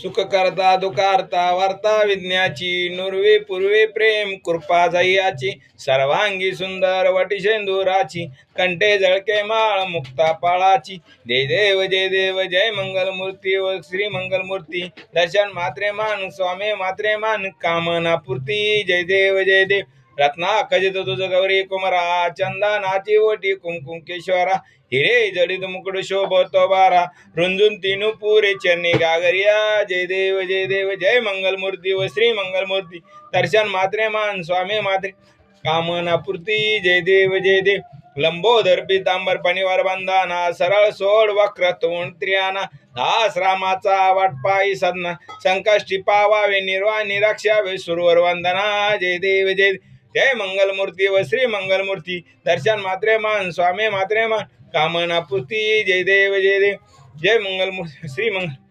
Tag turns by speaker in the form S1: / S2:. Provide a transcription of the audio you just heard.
S1: सुख करता दुकारता वार्ता विज्ञाची नुर्वे पूर्वे प्रेम कृपा जयाची सर्वांगी सुंदर वटिशेंदुराची कंठे जळके माळ मुक्ता पाळाची जय देव जय मंगलमूर्ती व श्री मंगलमूर्ती दर्शन मात्रे मान स्वामी मात्रे मान कामना पूर्ती जय देव रत्ना खजित तुझ गौरी कुमारा चंदनाची ओटी कुंकुम केशवरा हिरे जडित मुकुट शोभतो बारा रुंजून तीनु पुरे चरणी गागरिया जय देव जय मंगलमूर्ती व श्री मंगलमूर्ती दर्शन मात्रे मान स्वामी मात्रे कामना पूर्ती जय देव लंबोदर पितांबर पनिवार बंधाना सरळ सोड वक्र तोंड त्रियाना दास रामाचा वाटपाई सदना संकष्टी पावावे निर्वाणी रक्षावे सुरवर वंदना जय देव जय मंगलमूर्ती व श्री मंगलमूर्ती दर्शन मात्रे मान स्वामी मात्रे मान कामना पूर्ती जय देव जय मंगलमूर्ती श्री मंगल